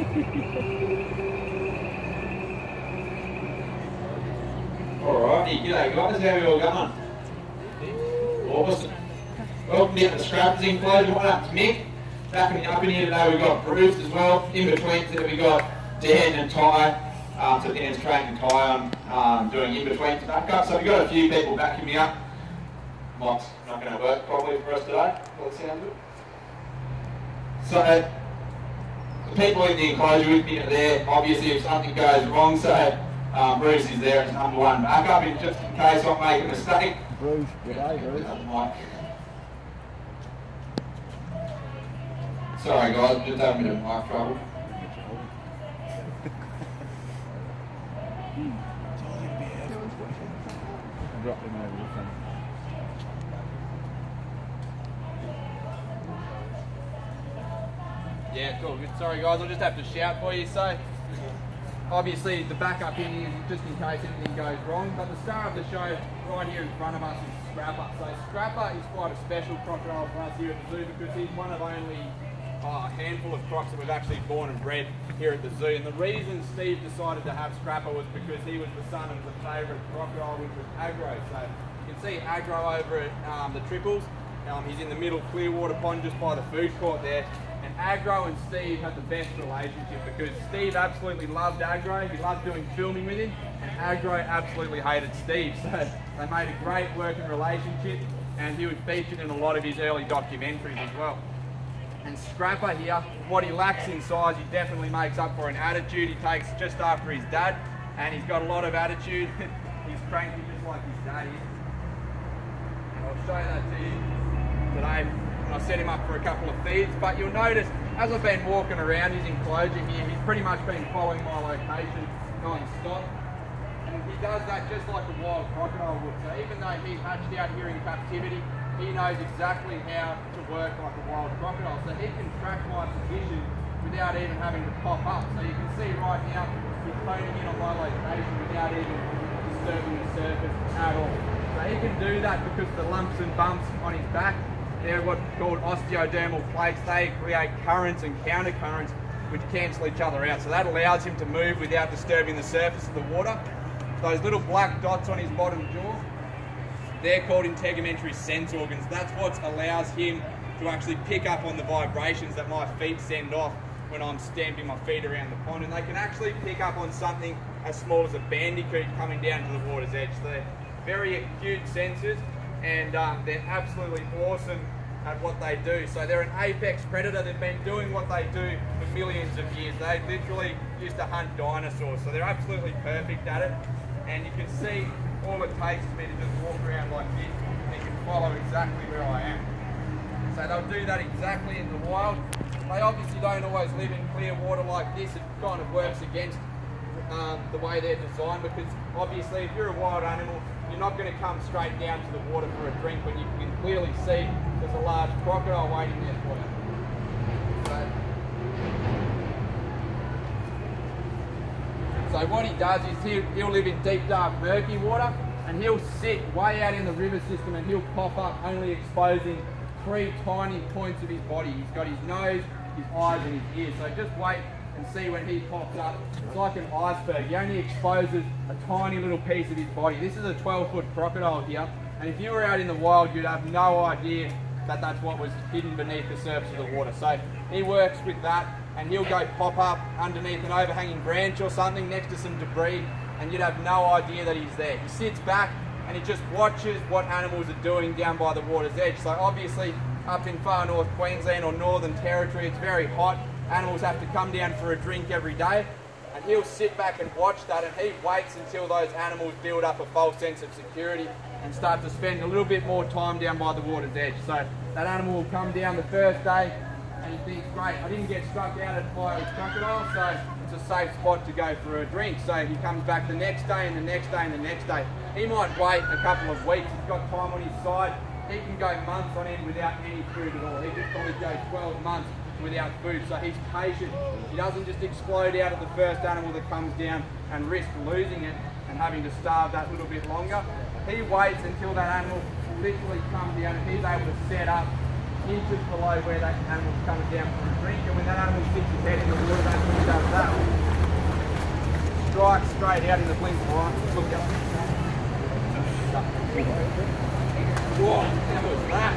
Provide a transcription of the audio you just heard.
Alrighty, g'day guys, how are you all going? Awesome. Welcome down to Scrappers enclosure. One up to Mick. Back up in here today we've got Bruce as well. In between today we've got Dan and Ty. So Dan's training Ty on doing in between backup. So we've got a few people backing me up. Mike's not going to work probably for us today. Well, it sounds good. So the people in the enclosure with me are there. Obviously if something goes wrong, so Bruce is there as number one backup, and just in case I make a mistake. Bruce, good day, Bruce. Mike. Sorry guys, just having a bit of mic trouble. Drop him over the front. Yeah, cool. Good. Sorry guys, I'll just have to shout for you. So, obviously the backup in here is just in case anything goes wrong, but the star of the show right here in front of us is Scrapper. So Scrapper is quite a special crocodile for us here at the zoo because he's one of only a handful of crocs that we've actually born and bred here at the zoo. And the reason Steve decided to have Scrapper was because he was the son of the favourite crocodile, which was Agro. So you can see Agro over at the Triples. He's in the middle Clearwater Pond just by the food court there. And Agro and Steve had the best relationship because Steve absolutely loved Agro. He loved doing filming with him, and Agro absolutely hated Steve. So they made a great working relationship, and he was featured in a lot of his early documentaries as well. And Scrapper here, what he lacks in size, he definitely makes up for in attitude. He takes just after his dad, and he's got a lot of attitude. He's cranky just like his dad is. And I'll show that to you today. I set him up for a couple of feeds, but you'll notice as I've been walking around his enclosure here, he's pretty much been following my location non-stop, and he does that just like a wild crocodile would. So even though he's hatched out here in captivity, he knows exactly how to work like a wild crocodile. So he can track my position without even having to pop up. So you can see right now he's honing in on my location without even disturbing the surface at all. So he can do that because the lumps and bumps on his back, they're what's called osteodermal plates. They create currents and counter currents which cancel each other out. So that allows him to move without disturbing the surface of the water. Those little black dots on his bottom jaw, they're called integumentary sense organs. That's what allows him to actually pick up on the vibrations that my feet send off when I'm stamping my feet around the pond. And they can actually pick up on something as small as a bandicoot coming down to the water's edge. So they're very acute sensors, and they're absolutely awesome at what they do. So they're an apex predator. They've been doing what they do for millions of years. They literally used to hunt dinosaurs, so they're absolutely perfect at it. And you can see all it takes is me to just walk around like this, and you can follow exactly where I am. So they'll do that exactly in the wild. They obviously don't always live in clear water like this. It kind of works against the way they're designed, because obviously if you're a wild animal, you're not going to come straight down to the water for a drink when you can clearly see there's a large crocodile waiting there for you. So what he does is he'll live in deep, dark, murky water, and he'll sit way out in the river system, and he'll pop up only exposing 3 tiny points of his body. He's got his nose, his eyes, and his ears. So just wait and see when he pops up. It's like an iceberg. He only exposes a tiny little piece of his body. This is a 12-foot crocodile here, and if you were out in the wild, you'd have no idea that that's what was hidden beneath the surface of the water. So he works with that, and he'll go pop up underneath an overhanging branch or something next to some debris, and you'd have no idea that he's there. He sits back and he just watches what animals are doing down by the water's edge. So obviously up in far north Queensland or Northern Territory, it's very hot. Animals have to come down for a drink every day, and he'll sit back and watch that, and he waits until those animals build up a false sense of security and start to spend a little bit more time down by the water's edge. So that animal will come down the first day and he thinks, great, I didn't get struck out by a crocodile, so it's a safe spot to go for a drink. So he comes back the next day and the next day and the next day. He might wait a couple of weeks. He's got time on his side. He can go months on end without any food at all. He could probably go 12 months without food. So he's patient. He doesn't just explode out at the first animal that comes down and risk losing it and having to starve that little bit longer. He waits until that animal literally comes down, and he's able to set up inches below where that animal's coming down for a drink, and when that animal sticks his head in the water, that's when he does that. Strike straight out in the blink of an eye. Look out. Whoa, how was that?